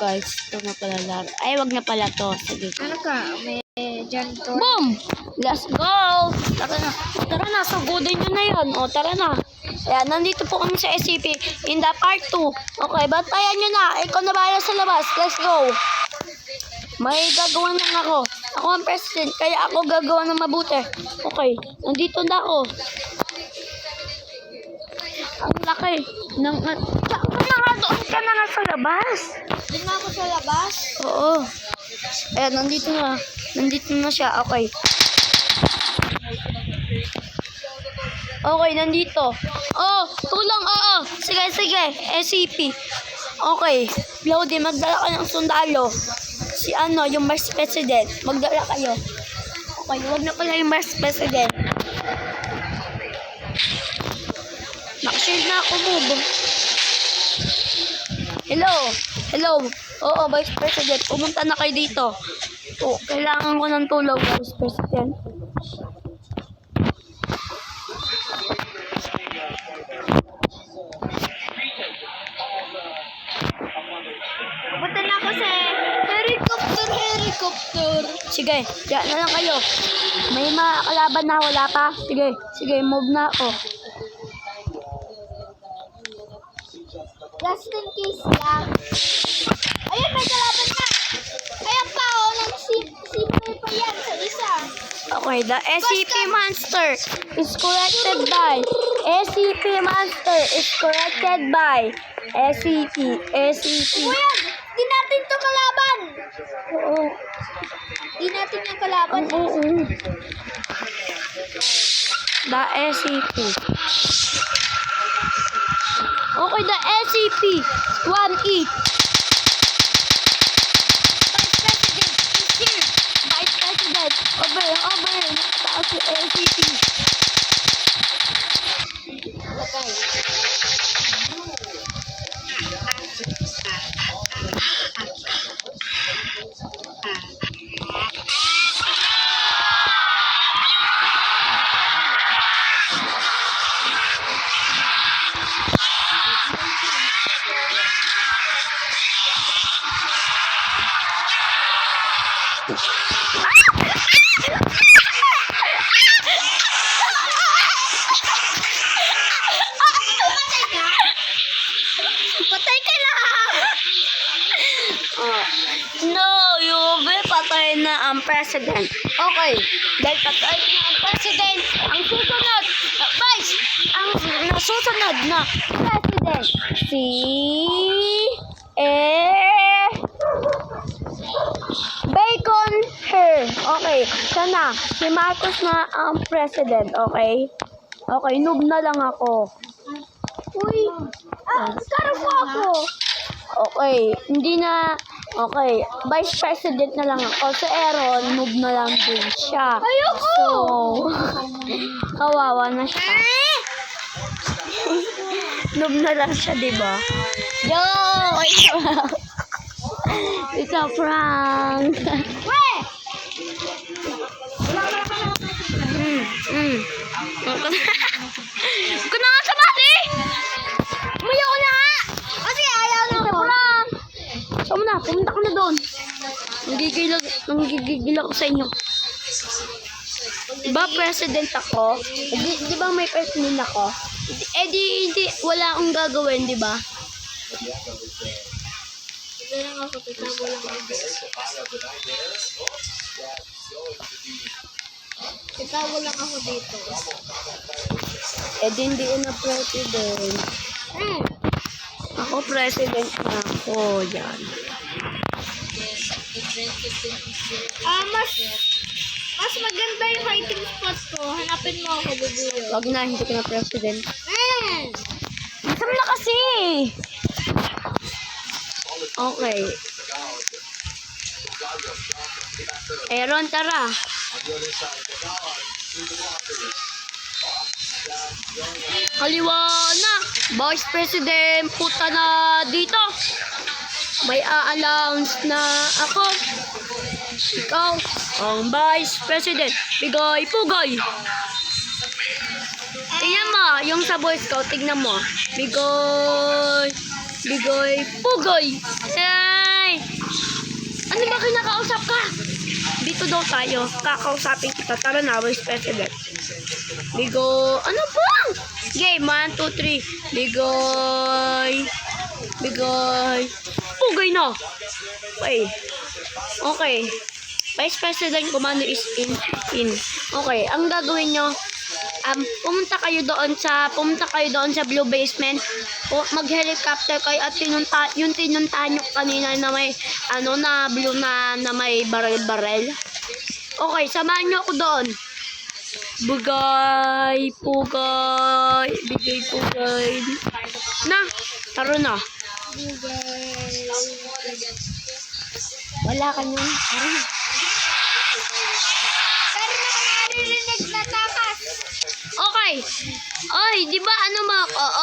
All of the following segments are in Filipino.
guys. Ito na pala laro. Ay, wag na pala to. Sige. Ano ka? May janitor? Boom! Let's go! Tara na. Tara na. Sugudin nyo na yun. O, tara na. Ayan, nandito po kami sa SCP in the part 2. Okay, bantayan nyo na. Ikaw na bahala sa labas. Let's go. May gagawa lang ako. Ako ang president, kaya ako gagawa ng mabuti. Okay, nandito na ako. Ang laki. Saan ka na nga? Doon ka na nga sa labas. Doon na ako sa labas? Oo. Ayan, nandito na. Nandito na siya. Okay. Okay, nandito. Oh, tulong. Oo. Sige, sige. SCP. Okay. Lodi, magdala ka ng sundalo. Si ano, yung Vice President. Magdala kayo. Okay, huwag na pala yung Vice President. Nakashield na ako, move. Hello. Hello. Oo, Vice President. Pumunta na kayo dito. Oh, kailangan ko ng tulong, Vice President. Punta na ako sa helicopter. Sige, diyan na lang kayo. May mga kalaban na wala pa. Sige, sige, move na ako. Just in case lang. Ayun, may kalaban na. Kaya pa, nagsimay pa yan sa isa. Okay, the SCP monster is corrected by SCP. Kuya, di natin to kalaban. Oo. Di natin yung kalaban. Oo. The SCP. Okay, the SCP-1E. Vice President is here. Vice President, over. Taas si SCP. Okay. Patay ka na! No, Yubi, patay na ang president. Okay, dahil patay na ang president, ang susunod, Vice, ang nasusunod na president, si Bacon here. Okay, siya na. Si Marcos na ang president, okay? Okay, noob na lang ako. Uy! Saro po ako! Okay, hindi na, okay, Vice President na lang ako. Si Aaron, noob na lang din siya. Ayoko! So, kawawa na siya. Noob na lang siya, diba? Yo! It's a prank. Weh! Ko na nga sa bali! Umayaw ko na nga! Kasi ayaw na ako. Saan mo na? Pumunta ka na doon. Nanggigigil ako sa inyo. Diba president ako? Di ba may president ako? Di, wala akong gagawin, di ba? Hindi lang ako, titago lang ako. Titago lang ako dito. Hindi na president. Ako president na ako, yan. Mas maganda yung hiding spot ko. Hanapin mo ako, bubuyo. Wag na, hindi ka na president. Masama na kasi! Okay. Aaron, tara. Kaliwa na. Vice President, puta na dito. May a-announce na ako. Ikaw, ang Vice President. Bigay-pugay. Tingnan mo, yung sa Boy Scout, tignan mo. Bigay-pugay. Ay! nandito daw tayo. Kakausapin kita. Tara na, Vice President. Bigo, ano ba? Game, 1, 2, 3. Bigoy. Bigoy. Pugay na. Okay. Okay. Vice President Commander is in. Okay, ang gagawin nyo, pumunta kayo doon sa blue basement. Mag-helicopter kayo at tinuntahan nyo kanina na may na blue na may barel. Okay, samahan nyo ako doon. Bigay, pugay. Na, taro na. Wala ka nyo. Pero nakarinig na takas. Okay. Oy, di ba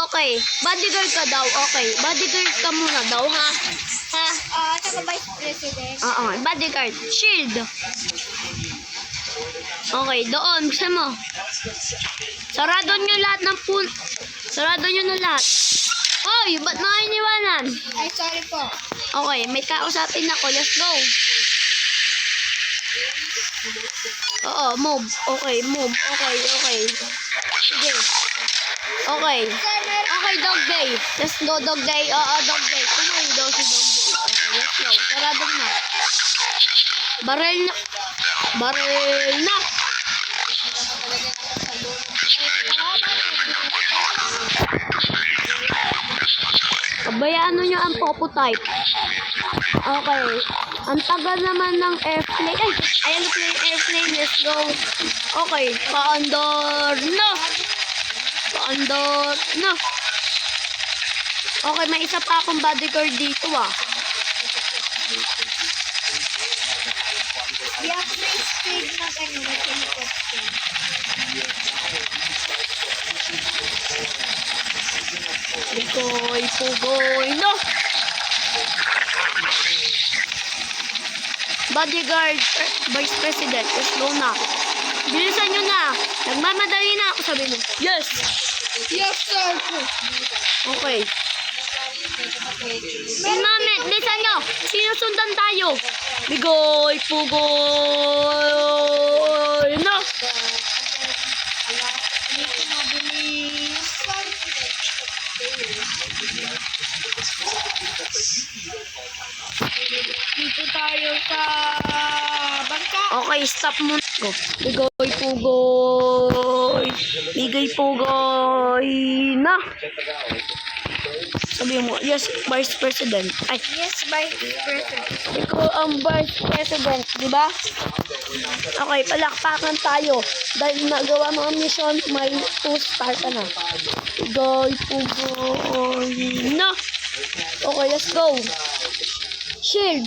okay. Bodyguard ka daw. Okay. Bodyguard ka muna daw, ha? Ha? Saka Vice President. Oo, bodyguard. Shield. Okay, doon. Gusto mo. Sarado nyo lahat ng pool. Sarado nyo na lahat. Oy, ba't mga iniwanan? Ay, sorry po. Okay, may kausapin ako. Let's go. Oo, move. Okay, move. Okay. Sige. Okay. Okay, dog day. Let's go, dog day. Oo, dog day. Tuloy daw si dog day. Okay, let's go. Sarado na. Barel na. Pabayaan nyo ang popo type. Okay. Ang tagal naman ng airplane. Ay, ayan na pala yung airplane. Let's go. Okay. Paandar na. Okay, may isa pa akong bodyguard dito, ah. Di ako na speed na helicopter. Pugoy, no! Bodyguard, Vice President, let's go na. Bilisan nyo na. Nagmamadali na ako, sabi mo. Yes! Yes, sir. Okay. Moment, bilisan nyo. Sinusundan tayo. Bigoy, pugoy, no! Dito tayo sa bangka. Okay, stop mo. Go. Bigay pugoy na. Sabi mo, yes, Vice President. Ay, Yes, Vice President. ikaw ang Vice President, di ba? Okay, palakpakan tayo. Dahil nagawa mo ang mission, may 2-star ka na. Bigay pugoy na. Okay, let's go. Shield.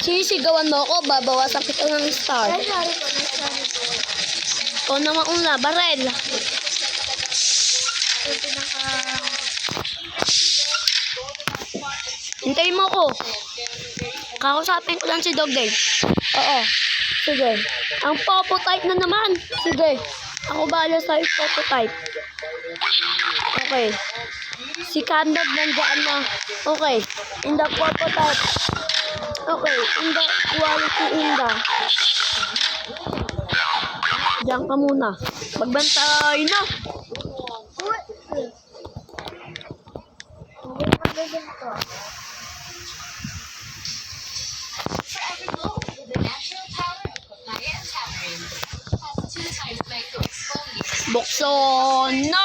Sisigawan mo ako, babawasan kita ng star. Ay, sorry po. Ikaw naman una, barel. Hintayin mo ko. Kakusapin ko lang si Dog Day. Oo. Sige. Ang Popo type na naman. Sige. Ako bahala sa Popo type. Okay. Si Candad nandiyan na. Okay. In the Popo type. Okay. In the quality in the. Diyan ka muna. Magbantay na. Bukson na.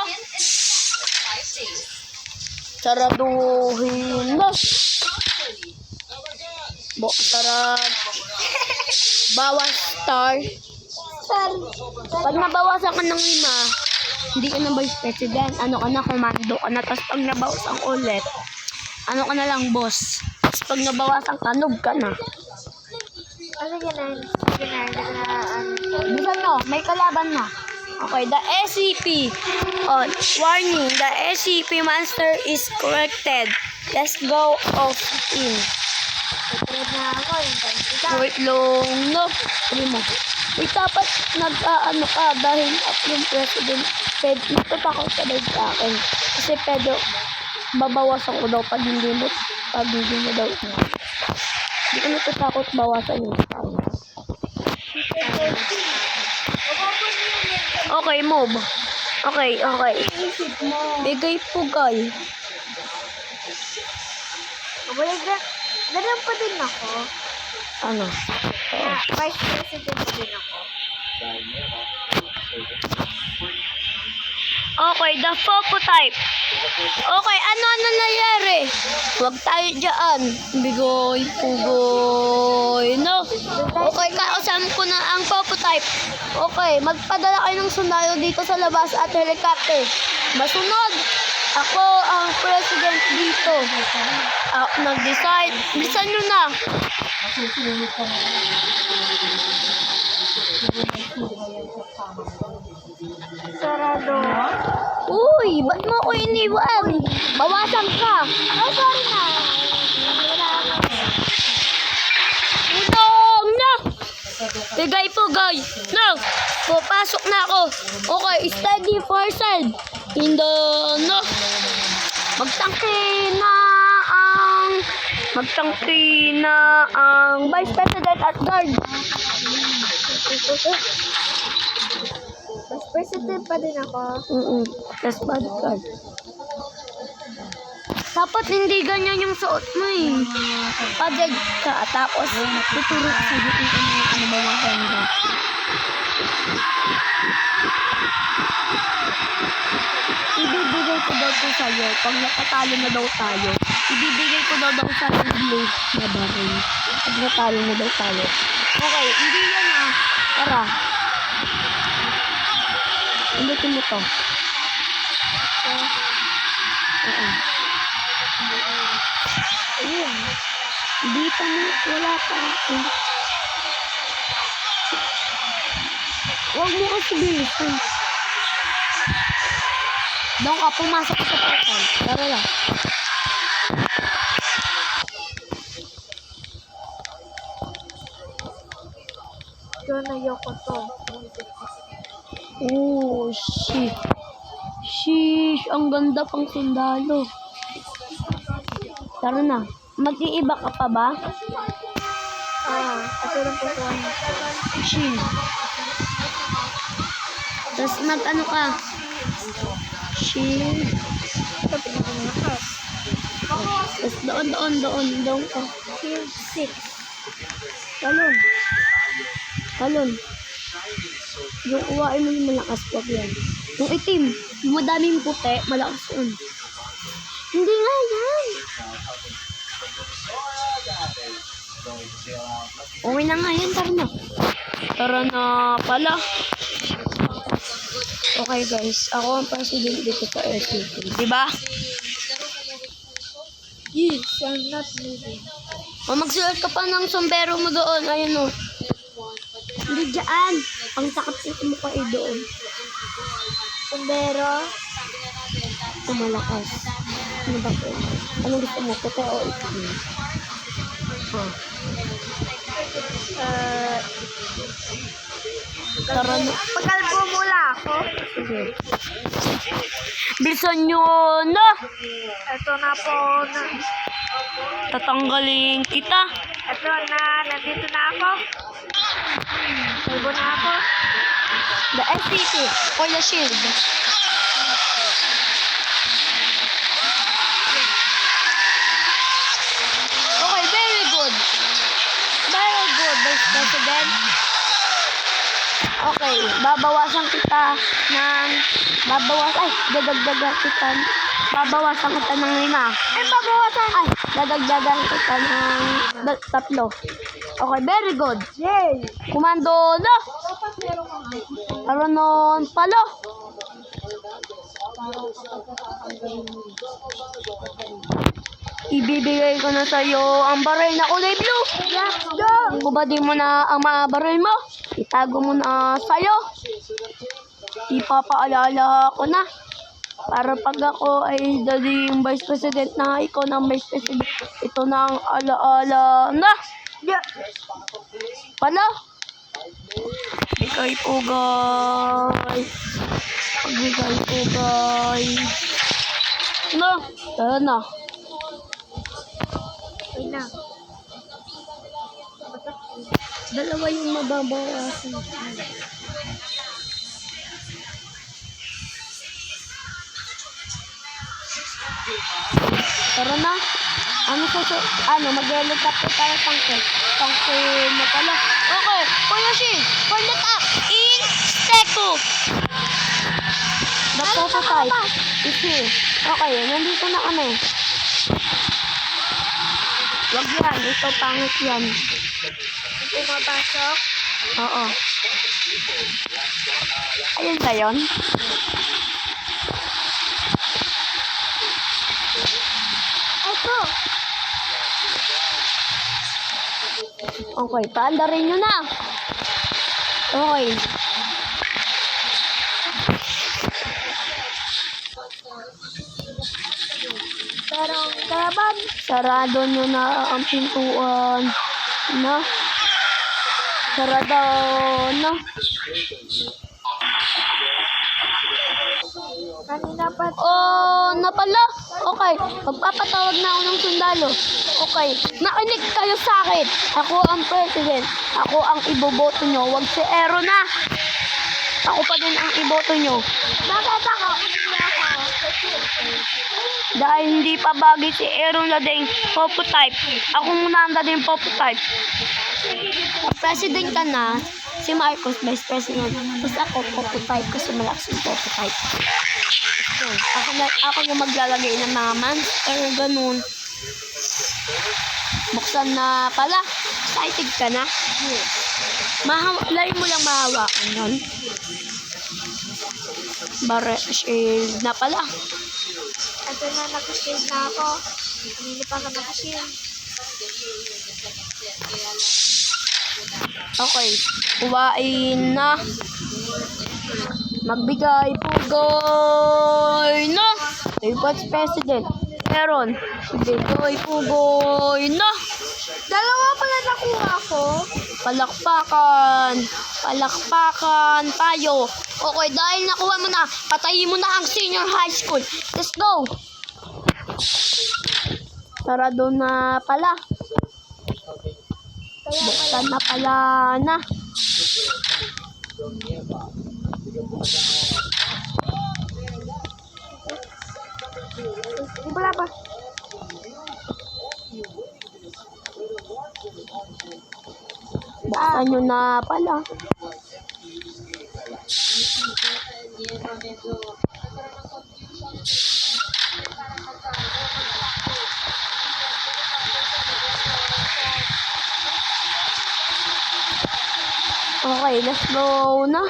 Saraduhin na. Sarad. Bawas star. Pag nabawasan ka ng 5, hindi ka na Vice President. Ano ka na, commando ka na. Tapos pag nabawasan ulit, ano ka na lang, boss. Tapos pag nabawasan ka, noob ka na. Bisan no, may kalaban na. Okay, the SCP. Oh, warning, the SCP monster is corrected. Let's go off in. Wait long, no. Sabi mo. Wait, dapat nag-ano ka dahil ako yung president. Natatakot ka dahil sa akin. Kasi Pedro, babawasan ko daw pag hindi mo daw. Hindi ko natatakot bawasan yung tao. Okay, move. Okay. Isip mo. Bigay pugay. Ganun pa din ako. Ano? Vice President din ako. Okay, the Popo type. Okay, ano nangyayari? Huwag tayo dyan. Bigoy, pugoy. No. Okay, kausam ko na ang Popo type. Okay, magpadala kayo ng sundalo dito sa labas at helicopter. Masunod. Ako ang president dito. Nag-decide. Bilisan nyo na. Sarado. Uy, ba't mo ako iniwan? Bawasan ka. Oh, sorry na. Wala na. Udong na! Bigay po, guy. No! Papasok na ako. Okay, steady for side. No! Magtangki na ang Vice President at guard. Vice President pa din ako. That's bad guard. Dapat hindi ganyan yung suot mo eh. Pagod ka, tapos tuturo ka sa dito kung ano ba mga ganda. Ibibigay ko daw to sa'yo. Pag nakatalo na daw tayo, ibibigay ko daw sa blue na baril. Pag natalo na daw tayo. Okay, hindi yan ah. Tara. Ulitin mo to. Oo. Ayun. Dito mo, wala pa. Huwag mo kasi bilisan. Doon ka, pumasok ka sa portal. Tara lang. Doon ayoko to. Oh, shit. Sheesh, ang ganda pang sundalo. Tara na. Mag-iiba ka pa ba? Ito lang po ko. Sheesh. Tapos mag-ano ka? Sheesh. Ito pinakalakas. Tapos doon ka. Shield 6. Talon. Yung uwain mo yung malakas, wag yan. Yung itim, yung madaming puti, malakas yun. Hindi nga yan. Uwi na nga yan, tara na. Tara na pala. Okay guys, ako ang president dito sa SCP, diba? Yes, I'm not moving. Magsulat ka pa ng sombrero mo doon, ayun o. Hindi dyan. Ang takap sa mukha eh doon. Sombrero. Ito malakas. Ano ba ito? Ano gusto mo? Puti o itim? Tara na. Pagkalbo mula ako. Sige. Bilisan nyo na! Ito na po. Tatanggalin kita. Ito na. Nandito na ako. Kalbo na ako. The SCP or the shield. Okay, very good. Very good, Vice President. Okay, babawasan kita ng... dadagdagan kita ng 5. Babawasan. Dadagdagan kita ng 3. Okay, very good. Yay! Komando na! Tara nun pala. Ibibigay ko na sa'yo ang baril na kulay blue. Let's go! Kubadin mo na ang mga baril mo. Itago mo na sa'yo. Ipapaalala ko na. Para pag ako ay daling Vice President na ikaw ng Vice President, ito na ang alaala na. Yeah. Pala. Bigay po guys. Pagbigay po guys. No, tara na. Wait na. Dalawa yung mababawasan. Tara na. Mag-helicopter tayo tangke. Tangke na pala. Okay, Kuya Shin, turn it up in step 2. The prototype is here. Okay, nandito na kami. Wag yan, ito pangit yan. Pumapasok. Oo. Ayun ba yun? Ito. Okay, paandarin nyo na. Okay. Tarong kalaban. Sarado nyo na ang pintuan. Na. Sarado na. Kanina pa. Oh, na pala. Okay, magpapatawag na ako ng sundalo. Okay, nakinig kayo sa akin. Ako ang president. Ako ang iboboto nyo. Wag si Ero na. Ako pa din ang iboto nyo. Bakit ako? Hindi ako. Dahil hindi pa bagay si Aaron na din prototype. Ako muna ang din prototype. President ka na, si Marcos, Vice President. Tapos ako, prototype kasi malakas yung prototype. So, ako yung maglalagay ng mga monster, ganun. Buksan na pala. Excited ka na? Lari mo lang mahawakan yun. Shield na pala. Ito na, nakashield na ako. Hindi pa ako nakashield. Okay, kuwain na. Magbigay pugoy na. Vice President. Meron. Bigay pugoy na. Dalawa pala nakuha ko. Palakpakan. Palakpakan tayo. Okay, dahil nakuha mo na, patayin mo na ang senior high school. Let's go. Sarado na pala. Buksan na pala na. Wala pa. Buksan nyo na pala. Okay, let's go na.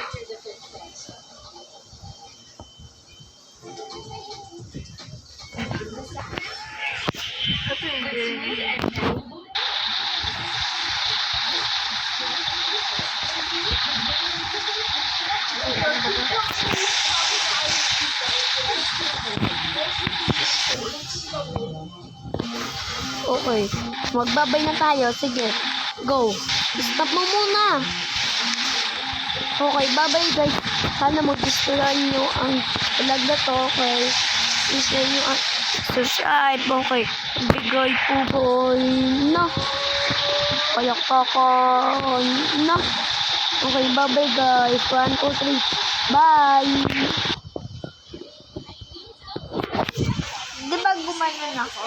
Okay, magbabay na tayo. Sige, go. Stop mo muna. Okay, bye-bye guys. Sana mag-gustuhan nyo ang vlog na to. Okay, i-share nyo ang subscribe. Okay, bigay pugoy na. Palakpakan na. Okay, bye-bye guys. 1, 2, 3. Bye! Di ba gumanon ako?